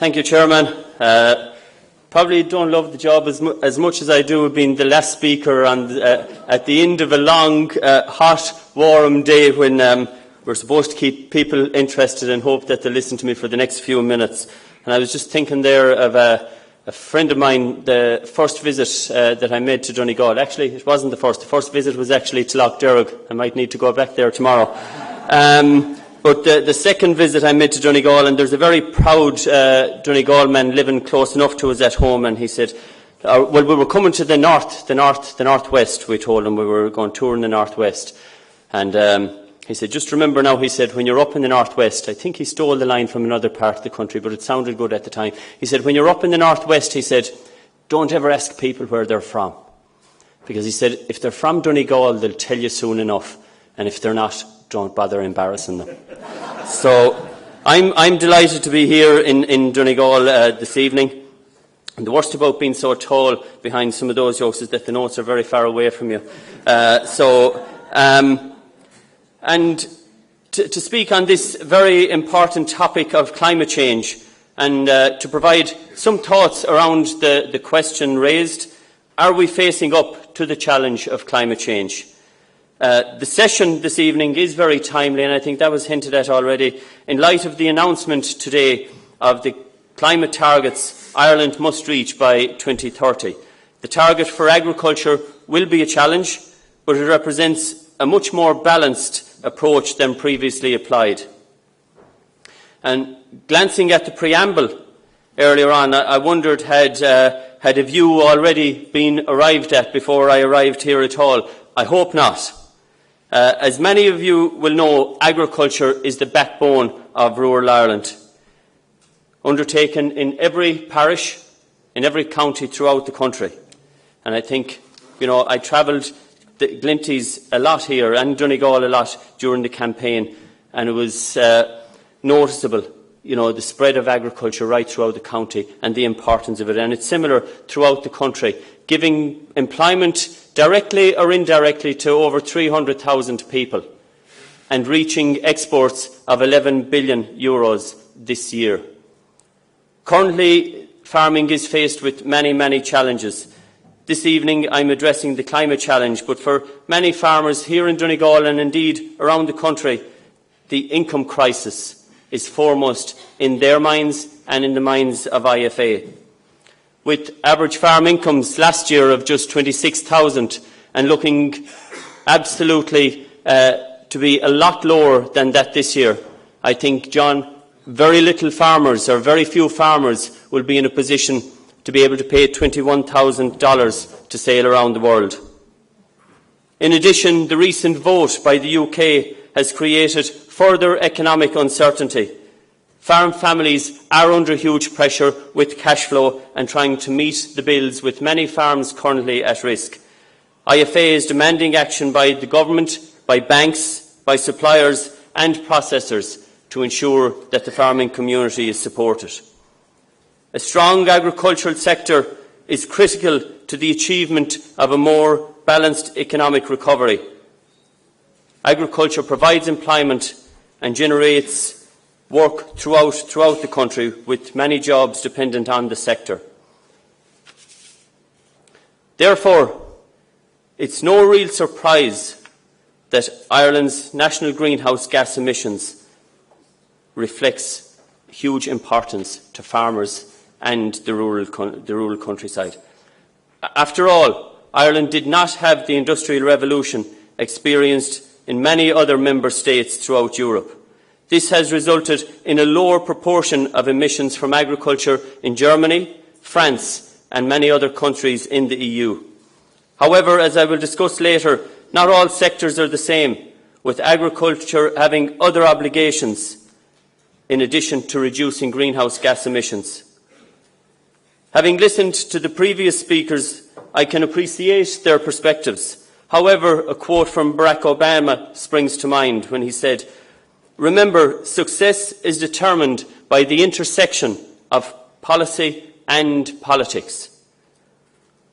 Thank you, Chairman. Probably don't love the job as much as I do being the last speaker at the end of a long, hot, warm day when we're supposed to keep people interested and hope that they'll listen to me for the next few minutes. And I was just thinking there of a friend of mine, the first visit that I made to Donegal. Actually, it wasn't the first. The first visit was actually to Lough Derg. I might need to go back there tomorrow. But the second visit I made to Donegal, and there's a very proud Donegal man living close enough to us at home, and he said, well, we were coming to the northwest, we told him we were going touring the northwest. And he said, just remember now, he said, when you're up in the northwest, I think he stole the line from another part of the country, but it sounded good at the time. He said, when you're up in the northwest, he said, don't ever ask people where they're from. Because he said, if they're from Donegal, they'll tell you soon enough. And if they're not, don't bother embarrassing them. So I'm delighted to be here in Donegal this evening. And the worst about being so tall behind some of those jokes is that the notes are very far away from you. And to speak on this very important topic of climate change and to provide some thoughts around the question raised, are we facing up to the challenge of climate change? The session this evening is very timely, and I think that was hinted at already, in light of the announcement today of the climate targets Ireland must reach by 2030. The target for agriculture will be a challenge, but it represents a much more balanced approach than previously applied. And glancing at the preamble earlier on, I wondered had a view already been arrived at before I arrived here at all. I hope not. As many of you will know, agriculture is the backbone of rural Ireland, undertaken in every parish, in every county throughout the country. And I think, I travelled the Glinties a lot here and Donegal a lot during the campaign, and it was noticeable, the spread of agriculture right throughout the county and the importance of it. And it's similar throughout the country, giving employment directly or indirectly to over 300,000 people and reaching exports of €11 billion this year. Currently, farming is faced with many, many challenges. This evening I'm addressing the climate challenge, but for many farmers here in Donegal and indeed around the country, the income crisis is foremost in their minds and in the minds of IFA. With average farm incomes last year of just 26,000 and looking absolutely to be a lot lower than that this year, I think, John, very few farmers will be in a position to be able to pay $21,000 to sail around the world. In addition, the recent vote by the UK has created further economic uncertainty. Farm families are under huge pressure with cash flow and trying to meet the bills, with many farms currently at risk. IFA is demanding action by the government, by banks, by suppliers and processors to ensure that the farming community is supported. A strong agricultural sector is critical to the achievement of a more balanced economic recovery. Agriculture provides employment and generates work throughout the country, with many jobs dependent on the sector. Therefore, it's no real surprise that Ireland's national greenhouse gas emissions reflects huge importance to farmers and the rural countryside. After all, Ireland did not have the industrial revolution experienced in many other member states throughout Europe. This has resulted in a lower proportion of emissions from agriculture in Germany, France and many other countries in the EU. However, as I will discuss later, not all sectors are the same, with agriculture having other obligations in addition to reducing greenhouse gas emissions. Having listened to the previous speakers, I can appreciate their perspectives. However, a quote from Barack Obama springs to mind when he said, "Remember, success is determined by the intersection of policy and politics."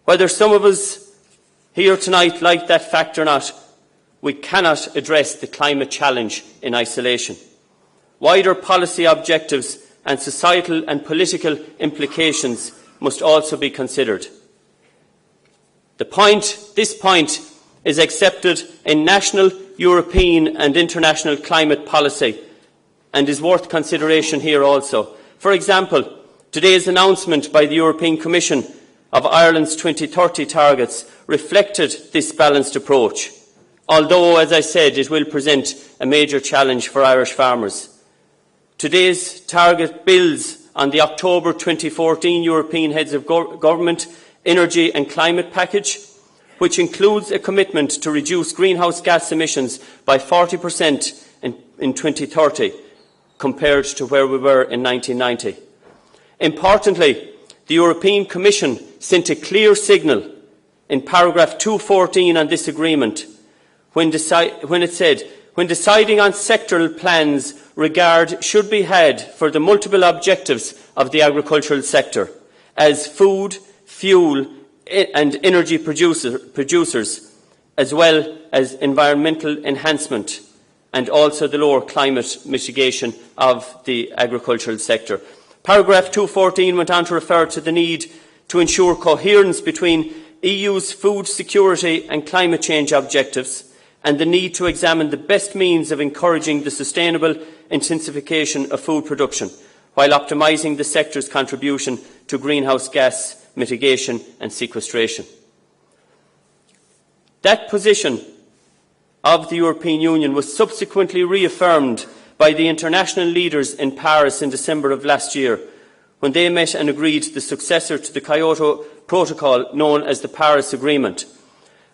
Whether some of us here tonight like that fact or not, we cannot address the climate challenge in isolation. Wider policy objectives and societal and political implications must also be considered. This point is accepted in national, European and international climate policy and is worth consideration here also. For example, today's announcement by the European Commission of Ireland's 2030 targets reflected this balanced approach, although, as I said, it will present a major challenge for Irish farmers. Today's target builds on the October 2014 European Heads of Government Energy and Climate Package, which includes a commitment to reduce greenhouse gas emissions by 40% in 2030, compared to where we were in 1990. Importantly, the European Commission sent a clear signal in paragraph 214 on this agreement when it said, when deciding on sectoral plans, regard should be had for the multiple objectives of the agricultural sector as food, fuel and energy producers, as well as environmental enhancement and also the lower climate mitigation of the agricultural sector. Paragraph 214 went on to refer to the need to ensure coherence between EU's food security and climate change objectives and the need to examine the best means of encouraging the sustainable intensification of food production while optimising the sector's contribution to greenhouse gas mitigation and sequestration. That position of the European Union was subsequently reaffirmed by the international leaders in Paris in December of last year, when they met and agreed the successor to the Kyoto Protocol known as the Paris Agreement.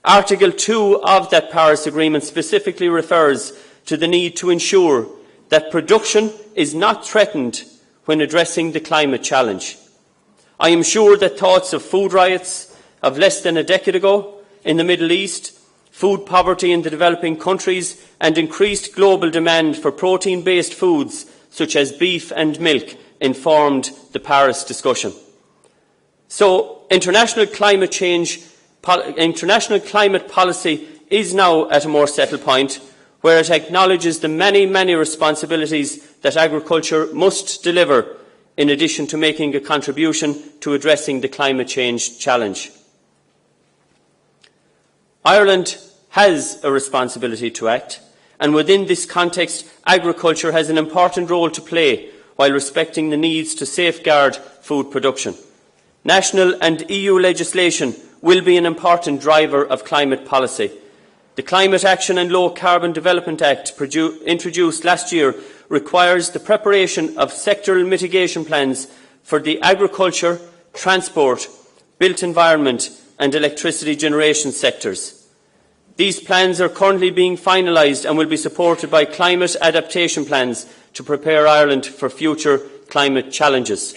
Article 2 of that Paris Agreement specifically refers to the need to ensure that production is not threatened when addressing the climate challenge. I am sure that thoughts of food riots of less than a decade ago in the Middle East, food poverty in the developing countries and increased global demand for protein-based foods such as beef and milk informed the Paris discussion. So international climate policy is now at a more settled point where it acknowledges the many responsibilities that agriculture must deliver in addition to making a contribution to addressing the climate change challenge. Ireland has a responsibility to act, and within this context, agriculture has an important role to play while respecting the needs to safeguard food production. National and EU legislation will be an important driver of climate policy. The Climate Action and Low Carbon Development Act introduced last year requires the preparation of sectoral mitigation plans for the agriculture, transport, built environment and electricity generation sectors. These plans are currently being finalised and will be supported by climate adaptation plans to prepare Ireland for future climate challenges.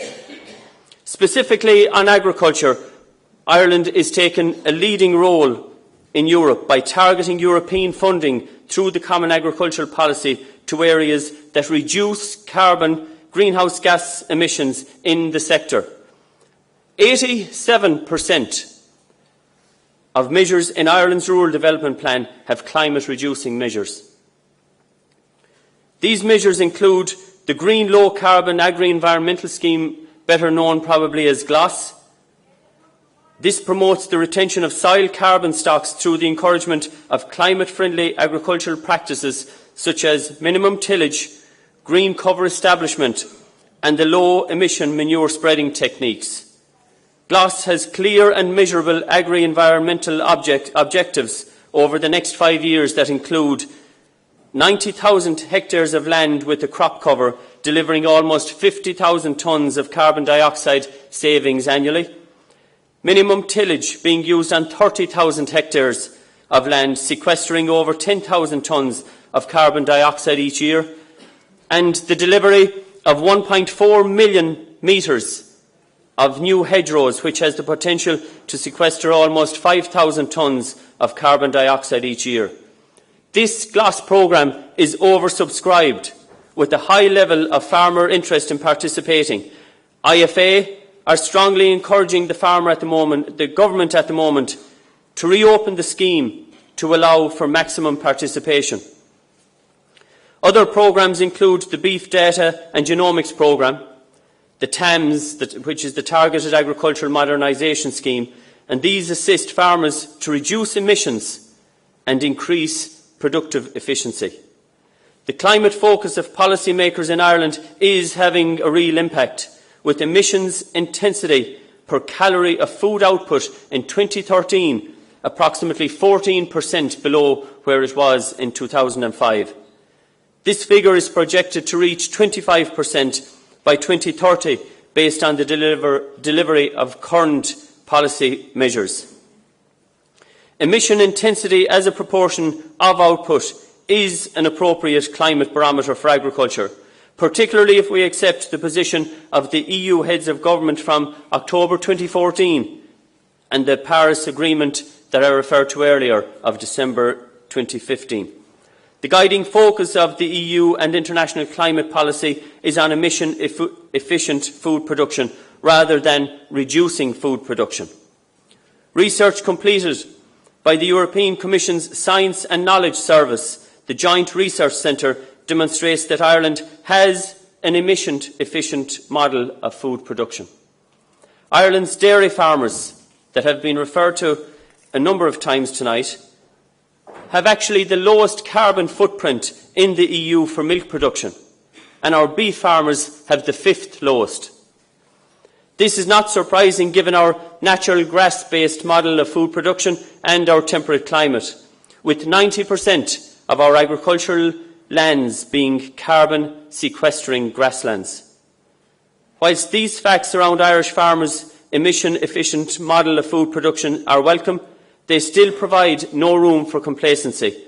Specifically on agriculture, Ireland is taking a leading role in Europe by targeting European funding through the Common Agricultural Policy to areas that reduce carbon greenhouse gas emissions in the sector. 87% of measures in Ireland's Rural Development Plan have climate-reducing measures. These measures include the Green Low Carbon Agri-Environmental Scheme, better known probably as GLOS. This promotes the retention of soil carbon stocks through the encouragement of climate-friendly agricultural practices such as minimum tillage, green cover establishment and the low-emission manure spreading techniques. GLOS has clear and measurable agri-environmental objectives over the next 5 years that include 90,000 hectares of land with a crop cover, delivering almost 50,000 tonnes of carbon dioxide savings annually. Minimum tillage being used on 30,000 hectares of land, sequestering over 10,000 tonnes of carbon dioxide each year. And the delivery of 1.4 million metres of new hedgerows, which has the potential to sequester almost 5,000 tonnes of carbon dioxide each year. This GLOS programme is oversubscribed, with a high level of farmer interest in participating. IFA are strongly encouraging the government at the moment, to reopen the scheme to allow for maximum participation. Other programmes include the Beef Data and Genomics Programme, the TAMS, which is the Targeted Agricultural Modernisation Scheme, and these assist farmers to reduce emissions and increase productive efficiency. The climate focus of policymakers in Ireland is having a real impact, with emissions intensity per calorie of food output in 2013 approximately 14% below where it was in 2005. This figure is projected to reach 25% by 2030 based on the delivery of current policy measures. Emission intensity as a proportion of output is an appropriate climate barometer for agriculture, particularly if we accept the position of the EU heads of government from October 2014 and the Paris Agreement that I referred to earlier of December 2015. The guiding focus of the EU and international climate policy is on emission-efficient food production rather than reducing food production. Research completed by the European Commission's Science and Knowledge Service, the Joint Research Centre, demonstrates that Ireland has an emission-efficient model of food production. Ireland's dairy farmers, that have been referred to a number of times tonight, have actually the lowest carbon footprint in the EU for milk production, and our beef farmers have the 5th lowest. This is not surprising given our natural grass-based model of food production and our temperate climate, with 90% of our agricultural lands being carbon sequestering grasslands. Whilst these facts around Irish farmers' emission-efficient model of food production are welcome, they still provide no room for complacency.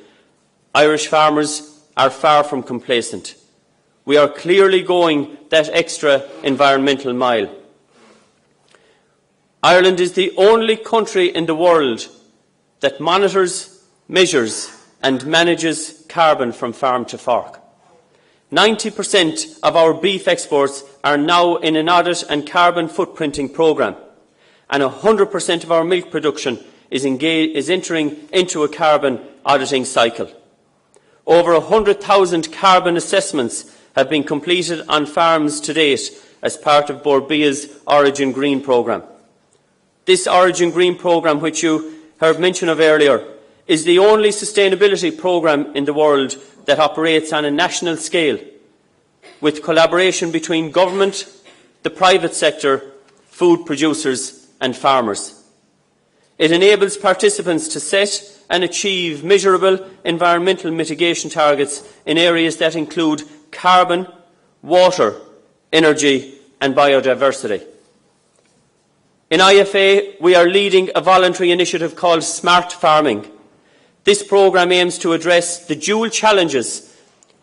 Irish farmers are far from complacent. We are clearly going that extra environmental mile. Ireland is the only country in the world that monitors, measures and manages carbon from farm to fork. 90% of our beef exports are now in an audit and carbon footprinting programme, and 100% of our milk production is entering into a carbon auditing cycle. Over 100,000 carbon assessments have been completed on farms to date as part of Borbia's Origin Green programme. This Origin Green programme, which you heard mention of earlier, is the only sustainability programme in the world that operates on a national scale, with collaboration between government, the private sector, food producers and farmers. It enables participants to set and achieve measurable environmental mitigation targets in areas that include carbon, water, energy and biodiversity. In IFA, we are leading a voluntary initiative called Smart Farming. This programme aims to address the dual challenges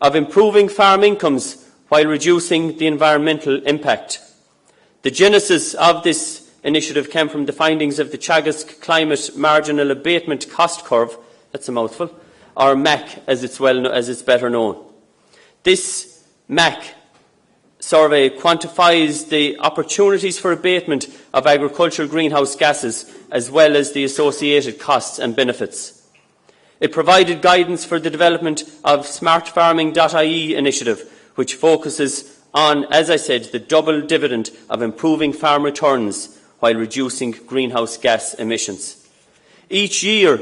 of improving farm incomes while reducing the environmental impact. The genesis of this initiative came from the findings of the Teagasc Climate Marginal Abatement Cost Curve, that's a mouthful, or MAC as it's better known. This MAC survey quantifies the opportunities for abatement of agricultural greenhouse gases as well as the associated costs and benefits. It provided guidance for the development of smartfarming.ie initiative, which focuses on, as I said, the double dividend of improving farm returns while reducing greenhouse gas emissions. Each year,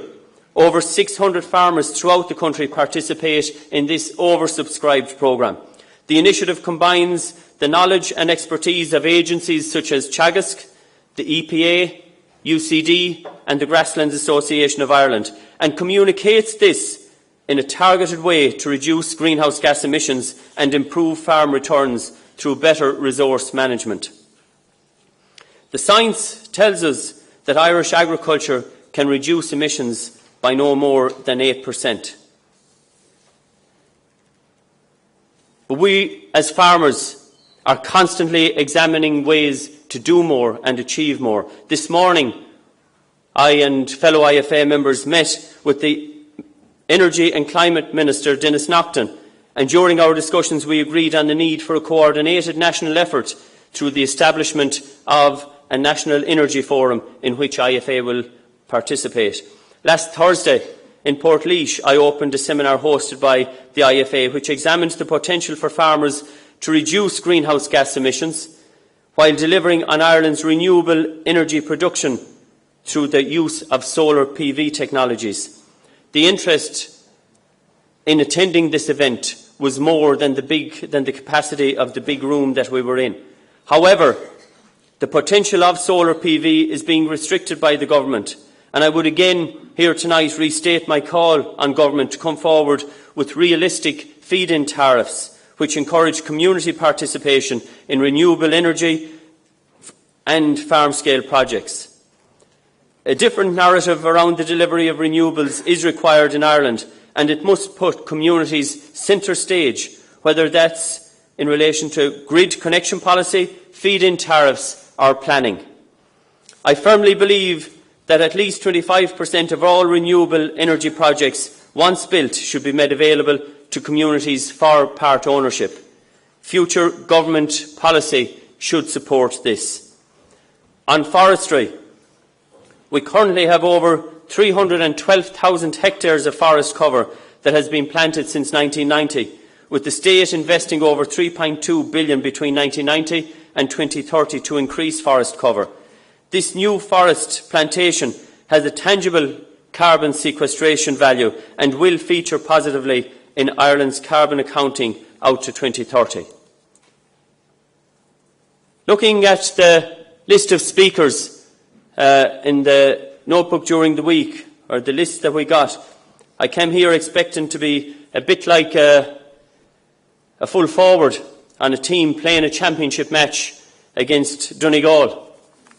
over 600 farmers throughout the country participate in this oversubscribed programme. The initiative combines the knowledge and expertise of agencies such as Teagasc, the EPA, UCD and the Grasslands Association of Ireland, and communicates this in a targeted way to reduce greenhouse gas emissions and improve farm returns through better resource management. The science tells us that Irish agriculture can reduce emissions by no more than 8%. But we, as farmers, are constantly examining ways to do more and achieve more. This morning, I and fellow IFA members met with the Energy and Climate Minister, Denis Naughton, and during our discussions we agreed on the need for a coordinated national effort through the establishment of a National Energy Forum in which IFA will participate. Last Thursday in Portlaoise, I opened a seminar hosted by the IFA which examined the potential for farmers to reduce greenhouse gas emissions while delivering on Ireland's renewable energy production through the use of solar PV technologies. The interest in attending this event was more than the capacity of the big room that we were in. However, the potential of solar PV is being restricted by the government, and I would again here tonight restate my call on government to come forward with realistic feed-in tariffs which encourage community participation in renewable energy and farm-scale projects. A different narrative around the delivery of renewables is required in Ireland, and it must put communities centre stage, whether that's in relation to grid connection policy, feed-in tariffs or planning. I firmly believe that at least 25% of all renewable energy projects, once built, should be made available to communities for part ownership. Future government policy should support this. On forestry, we currently have over 312,000 hectares of forest cover that has been planted since 1990, with the state investing over €3.2 billion between 1990 and 2030 to increase forest cover. This new forest plantation has a tangible carbon sequestration value and will feature positively in Ireland's carbon accounting out to 2030. Looking at the list of speakers in the notebook during the week, or the list that we got, I came here expecting to be a bit like a full forward on a team playing a championship match against Donegal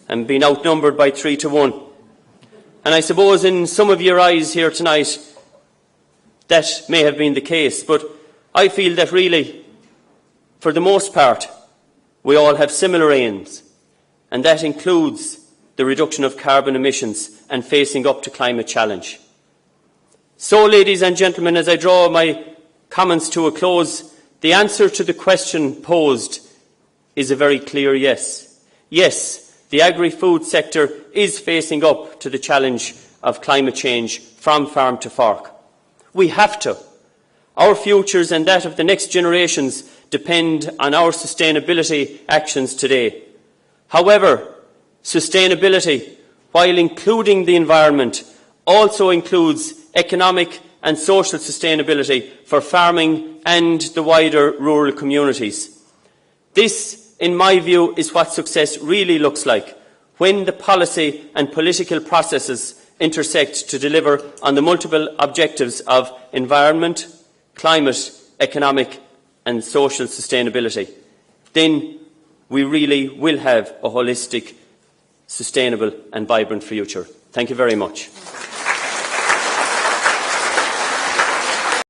and being outnumbered by 3-1. And I suppose in some of your eyes here tonight that may have been the case, but I feel that really, for the most part, we all have similar aims, and that includes the reduction of carbon emissions and facing up to climate challenge. So, ladies and gentlemen, as I draw my comments to a close, the answer to the question posed is a very clear yes. Yes, the agri-food sector is facing up to the challenge of climate change from farm to fork. We have to. Our futures and that of the next generations depend on our sustainability actions today. However, sustainability, while including the environment, also includes economic and social sustainability for farming and the wider rural communities. This, in my view, is what success really looks like, when the policy and political processes intersect to deliver on the multiple objectives of environment, climate, economic and social sustainability. Then we really will have a holistic, sustainable and vibrant future. Thank you very much.